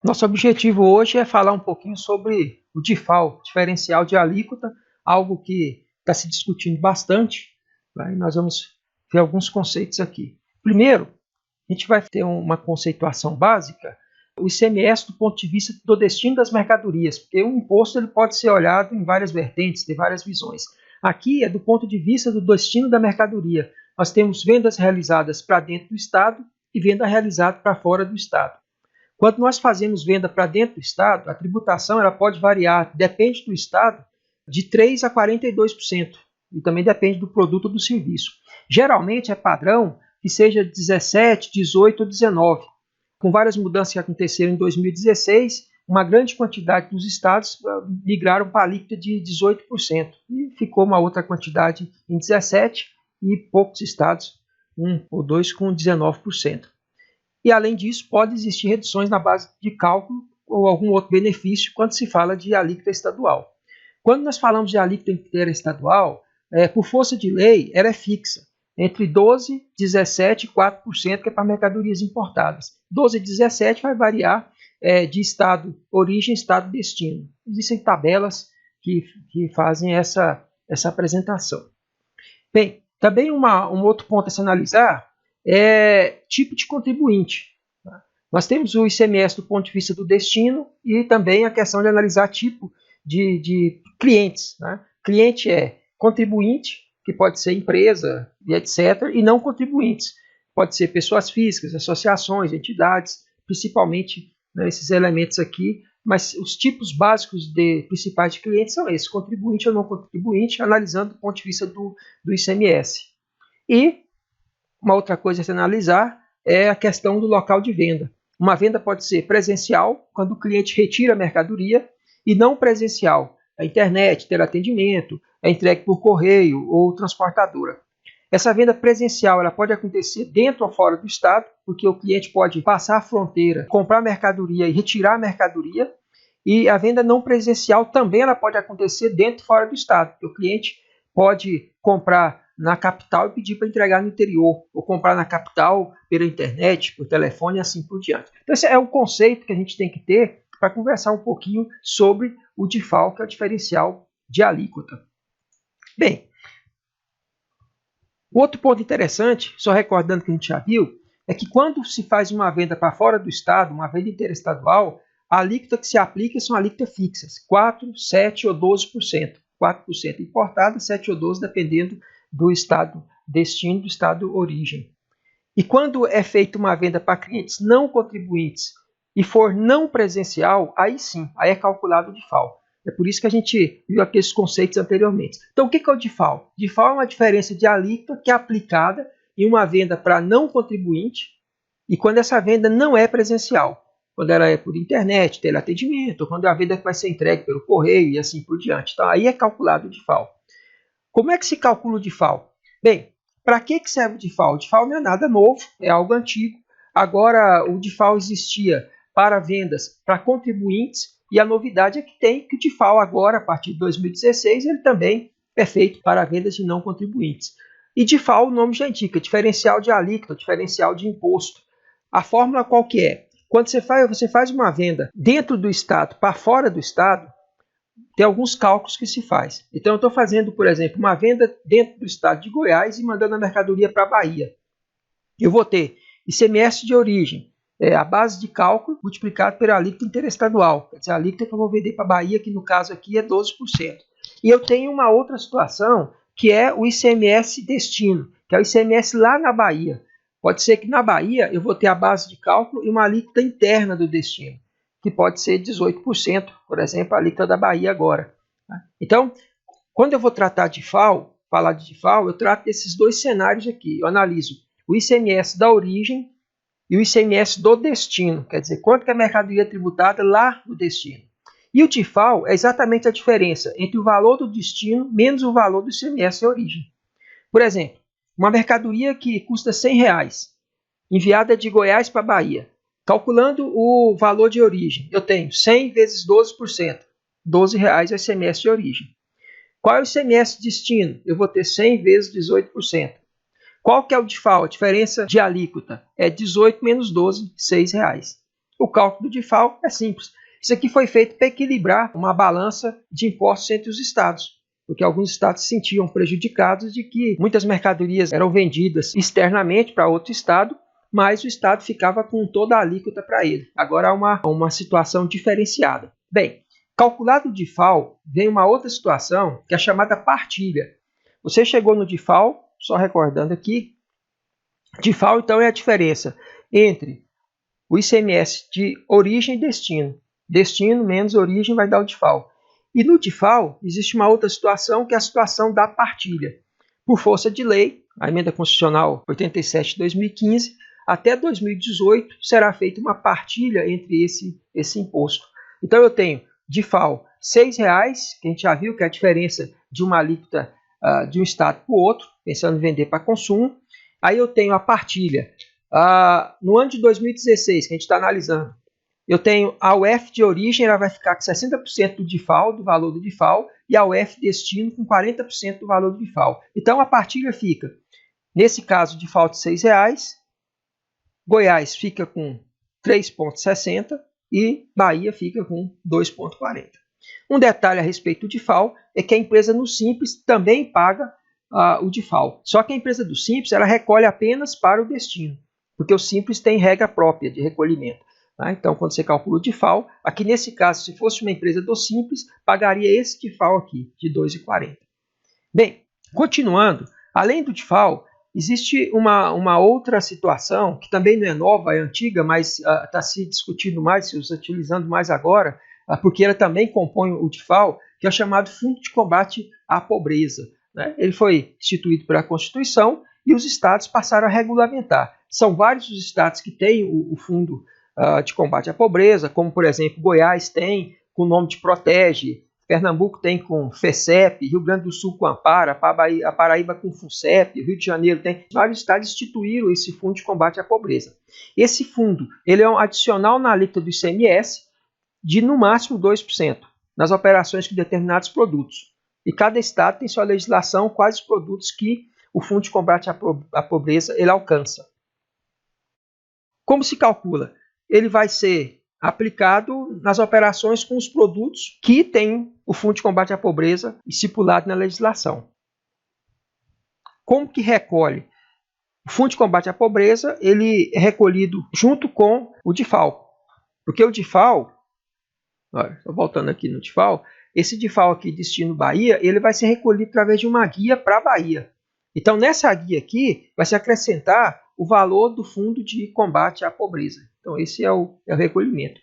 Nosso objetivo hoje é falar um pouquinho sobre o DIFAL, diferencial de alíquota, algo que está se discutindo bastante. E nós vamos ver alguns conceitos aqui. Primeiro, a gente vai ter uma conceituação básica, o ICMS do ponto de vista do destino das mercadorias, porque o imposto ele pode ser olhado em várias vertentes, tem várias visões. Aqui é do ponto de vista do destino da mercadoria. Nós temos vendas realizadas para dentro do Estado e venda realizada para fora do Estado. Quando nós fazemos venda para dentro do Estado, a tributação ela pode variar, depende do Estado, de 3% a 42%. E também depende do produto ou do serviço. Geralmente é padrão que seja 17%, 18% ou 19%. Com várias mudanças que aconteceram em 2016, uma grande quantidade dos estados migraram para a alíquota de 18%. E ficou uma outra quantidade em 17% e poucos estados, um ou dois, com 19%. E, além disso, pode existir reduções na base de cálculo ou algum outro benefício quando se fala de alíquota estadual. Quando nós falamos de alíquota interestadual, por força de lei, ela é fixa, entre 12%, 17% e 4%, que é para mercadorias importadas. 12% e 17% vai variar de estado origem, estado destino. Existem tabelas que fazem essa apresentação. Bem, também um outro ponto a se analisar é tipo de contribuinte. Nós temos o ICMS do ponto de vista do destino e também a questão de analisar tipo de clientes. Cliente é contribuinte, que pode ser empresa e etc., e não contribuintes. Pode ser pessoas físicas, associações, entidades, principalmente esses elementos aqui, mas os tipos básicos principais de clientes são esses, contribuinte ou não contribuinte, analisando do ponto de vista do ICMS. E uma outra coisa a se analisar é a questão do local de venda. Uma venda pode ser presencial, quando o cliente retira a mercadoria, e não presencial, a internet, teleatendimento, é entregue por correio ou transportadora. Essa venda presencial ela pode acontecer dentro ou fora do estado, porque o cliente pode passar a fronteira, comprar a mercadoria e retirar a mercadoria. E a venda não presencial também ela pode acontecer dentro e fora do estado, porque o cliente pode comprar na capital e pedir para entregar no interior, ou comprar na capital pela internet, por telefone e assim por diante. Então esse é um conceito que a gente tem que ter para conversar um pouquinho sobre o DIFAL, que é o diferencial de alíquota. Bem, outro ponto interessante, só recordando que a gente já viu, é que quando se faz uma venda para fora do estado, uma venda interestadual, a alíquota que se aplica são alíquotas fixas, 4%, 7% ou 12%. 4% importada, 7% ou 12% dependendo do estado destino, do estado origem. E quando é feita uma venda para clientes não contribuintes e for não presencial, aí sim, aí é calculado o DIFAL. É por isso que a gente viu aqueles conceitos anteriormente. Então, o que é o DIFAL? DIFAL é uma diferença de alíquota que é aplicada em uma venda para não contribuinte e quando essa venda não é presencial. Quando ela é por internet, teleatendimento, ou quando é a venda que vai ser entregue pelo correio e assim por diante. Então, aí é calculado o DIFAL. Como é que se calcula o DIFAL? Bem, para que serve o DIFAL? O DIFAL não é nada novo, é algo antigo. Agora, o DIFAL existia para vendas para contribuintes e a novidade é que o DIFAL agora, a partir de 2016, ele também é feito para vendas de não contribuintes. E DIFAL, o nome já indica, diferencial de alíquota, diferencial de imposto. A fórmula qual que é? Quando você faz uma venda dentro do estado para fora do estado, tem alguns cálculos que se faz. Então, eu estou fazendo, por exemplo, uma venda dentro do estado de Goiás e mandando a mercadoria para a Bahia. Eu vou ter ICMS de origem, a base de cálculo multiplicado pela alíquota interestadual. Quer dizer, a alíquota que eu vou vender para a Bahia, que no caso aqui é 12%. E eu tenho uma outra situação, que é o ICMS destino, que é o ICMS lá na Bahia. Pode ser que na Bahia eu vou ter a base de cálculo e uma alíquota interna do destino, que pode ser 18%, por exemplo, a alíquota da Bahia agora. Então, quando eu vou tratar de DIFAL, falar de DIFAL, eu trato desses dois cenários aqui. Eu analiso o ICMS da origem e o ICMS do destino, quer dizer, quanto que a mercadoria é tributada lá no destino. E o DIFAL é exatamente a diferença entre o valor do destino menos o valor do ICMS da origem. Por exemplo, uma mercadoria que custa R$100, enviada de Goiás para Bahia. Calculando o valor de origem, eu tenho 100 vezes 12%, R$12 é o ICMS de origem. Qual é o ICMS de destino? Eu vou ter 100 vezes 18%. Qual que é o DIFAL? A diferença de alíquota é 18 menos 12, R$6. O cálculo do DIFAL é simples. Isso aqui foi feito para equilibrar uma balança de impostos entre os estados, porque alguns estados se sentiam prejudicados de que muitas mercadorias eram vendidas externamente para outro estado, mas o estado ficava com toda a alíquota para ele. Agora há uma situação diferenciada. Bem, calculado o DIFAL, vem uma outra situação que é chamada partilha. Você chegou no DIFAL, só recordando aqui, DIFAL então é a diferença entre o ICMS de origem e destino. Destino menos origem vai dar o DIFAL. E no DIFAL existe uma outra situação que é a situação da partilha. Por força de lei, a emenda constitucional 87 de 2015, até 2018 será feita uma partilha entre esse imposto. Então eu tenho DIFAL R$ 6,00, que a gente já viu que é a diferença de uma alíquota de um estado para o outro, pensando em vender para consumo. Aí eu tenho a partilha. No ano de 2016, que a gente está analisando, eu tenho a UF de origem, ela vai ficar com 60% do DIFAL, do valor do DIFAL, e a UF destino com 40% do valor do DIFAL. Então a partilha fica, nesse caso, DIFAL de R$ 6,00, Goiás fica com 3,60 e Bahia fica com 2,40. Um detalhe a respeito do DIFAL é que a empresa no Simples também paga o DIFAL. Só que a empresa do Simples ela recolhe apenas para o destino, porque o Simples tem regra própria de recolhimento. Tá? Então, quando você calcula o DIFAL, aqui nesse caso, se fosse uma empresa do Simples, pagaria esse DIFAL aqui, de 2,40. Bem, continuando, além do DIFAL, existe uma outra situação, que também não é nova, é antiga, mas está se discutindo mais, se utilizando mais agora, porque ela também compõe o DIFAL, que é o chamado Fundo de Combate à Pobreza. Né? Ele foi instituído pela Constituição e os estados passaram a regulamentar. São vários os estados que têm o Fundo de Combate à Pobreza, como, por exemplo, Goiás tem com o nome de Protege, Pernambuco tem com FECEP, Rio Grande do Sul com Ampara, a Paraíba com FUNCEP, Rio de Janeiro tem. Vários estados instituíram esse Fundo de Combate à Pobreza. Esse fundo ele é um adicional na alíquota do ICMS de no máximo 2% nas operações com determinados produtos. E cada estado tem sua legislação, quais os produtos que o Fundo de Combate à Pobreza ele alcança. Como se calcula? Ele vai ser aplicado nas operações com os produtos que têm o Fundo de Combate à Pobreza estipulado na legislação. Como que recolhe? O Fundo de Combate à Pobreza ele é recolhido junto com o DIFAL. Porque o DIFAL, voltando aqui no DIFAL, esse DIFAL aqui, Destino Bahia, ele vai ser recolhido através de uma guia para a Bahia. Então, nessa guia aqui, vai se acrescentar o valor do Fundo de Combate à Pobreza. Então, esse é o recolhimento.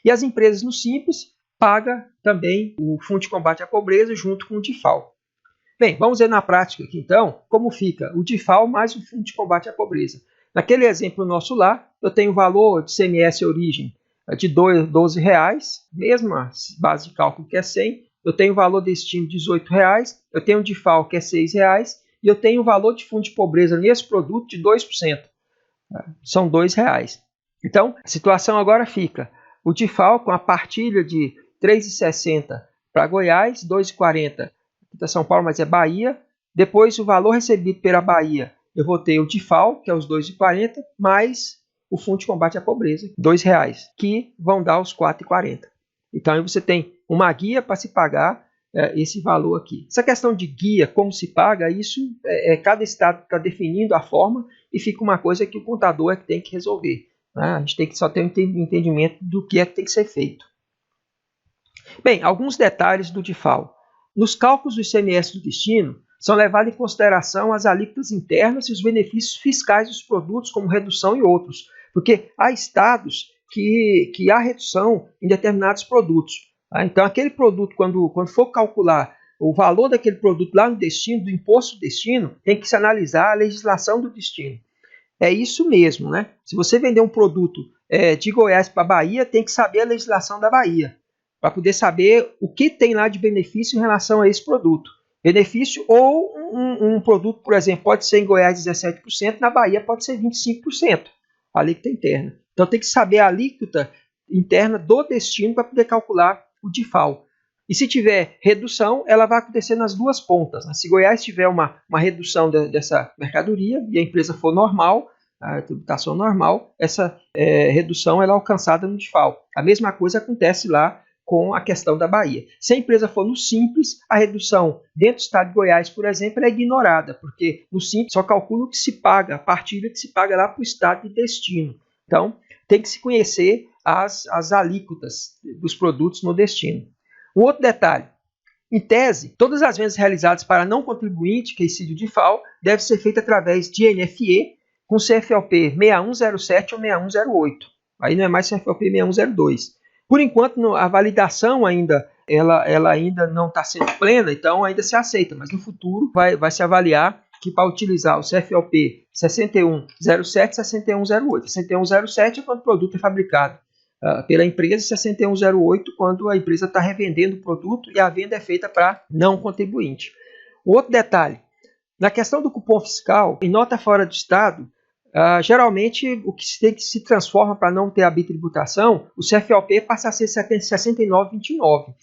E as empresas no Simples pagam também o Fundo de Combate à Pobreza junto com o DIFAL. Bem, vamos ver na prática aqui, então, como fica o DIFAL mais o Fundo de Combate à Pobreza. Naquele exemplo nosso lá, eu tenho o valor de CMS origem de R$ 12,00, mesma base de cálculo que é 100, eu tenho o valor destino de R$ 18,00, eu tenho o DIFAL que é R$ 6,00, e eu tenho o valor de fundo de pobreza nesse produto de 2%. São R$ 2,00. Então, a situação agora fica o DIFAL com a partilha de R$ 3,60 para Goiás, R$ 2,40 para São Paulo, mas é Bahia. Depois, o valor recebido pela Bahia, eu vou ter o DIFAL, que é os R$ 2,40, mais o Fundo de Combate à Pobreza, R$ 2,00, que vão dar os R$ 4,40. Então, aí você tem uma guia para se pagar esse valor aqui. Essa questão de guia, como se paga, isso cada estado está definindo a forma e fica uma coisa que o contador é que tem que resolver. Né? A gente tem que só ter um entendimento do que é que tem que ser feito. Bem, alguns detalhes do DIFAL. Nos cálculos do ICMS do destino, são levadas em consideração as alíquotas internas e os benefícios fiscais dos produtos, como redução e outros, porque há estados que há redução em determinados produtos. Tá? Então, aquele produto, quando for calcular o valor daquele produto lá no destino, do imposto do destino, tem que se analisar a legislação do destino. É isso mesmo, né? Se você vender um produto de Goiás para Bahia, tem que saber a legislação da Bahia, para poder saber o que tem lá de benefício em relação a esse produto. Benefício ou um produto, por exemplo, pode ser em Goiás 17%, na Bahia pode ser 25%, a alíquota interna. Então tem que saber a alíquota interna do destino para poder calcular o DIFAL. E se tiver redução, ela vai acontecer nas duas pontas. Né? Se Goiás tiver uma redução dessa mercadoria e a empresa for normal, a tributação normal, essa redução ela é alcançada no DIFAL. A mesma coisa acontece lá com a questão da Bahia. Se a empresa for no Simples, a redução dentro do estado de Goiás, por exemplo, é ignorada, porque no Simples só calcula o que se paga, a partilha que se paga lá para o estado de destino. Então, tem que se conhecer as alíquotas dos produtos no destino. Um outro detalhe, em tese, todas as vendas realizadas para não contribuinte, que incide o DIFAL, devem ser feitas através de NFE, com CFLP 6107 ou 6108. Aí não é mais CFLP 6102. Por enquanto, a validação ainda, ela ainda não está sendo plena, então ainda se aceita, mas no futuro vai se avaliar que para utilizar o CFLP 6107 e 6108. 6107 é quando o produto é fabricado pela empresa, 6108 quando a empresa está revendendo o produto e a venda é feita para não contribuinte. Um outro detalhe, na questão do cupom fiscal, em nota fora do estado, geralmente o que se transforma para não ter a bitributação, o CFLP passa a ser 69,29.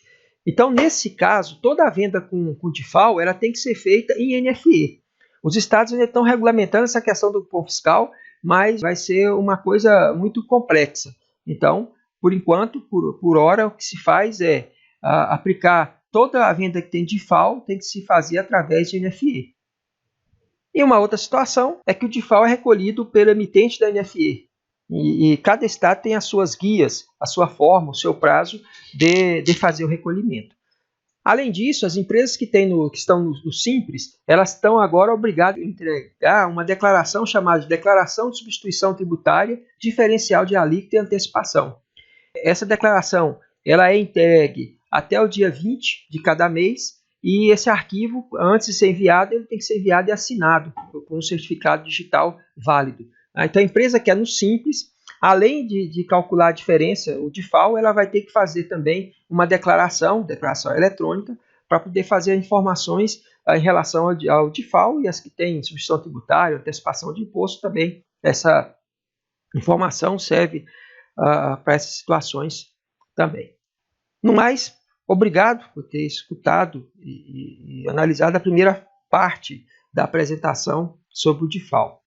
Então, nesse caso, toda a venda com DIFAL ela tem que ser feita em NFE. Os estados ainda estão regulamentando essa questão do cupom fiscal, mas vai ser uma coisa muito complexa. Então, por enquanto, por hora, o que se faz é aplicar toda a venda que tem DIFAL, tem que se fazer através de NFE. E uma outra situação é que o DIFAL é recolhido pelo emitente da NFE. E cada estado tem as suas guias, a sua forma, o seu prazo de fazer o recolhimento. Além disso, as empresas que estão no Simples, elas estão agora obrigadas a entregar uma declaração chamada de Declaração de Substituição Tributária Diferencial de Alíquota e Antecipação. Essa declaração ela é entregue até o dia 20 de cada mês e esse arquivo, antes de ser enviado, ele tem que ser enviado e assinado com um certificado digital válido. Então, a empresa que é no Simples, além de calcular a diferença, o DIFAL, ela vai ter que fazer também uma declaração eletrônica, para poder fazer informações em relação ao DIFAL e as que têm substituição tributária, antecipação de imposto também. Essa informação serve para essas situações também. No mais, obrigado por ter escutado e analisado a primeira parte da apresentação sobre o DIFAL.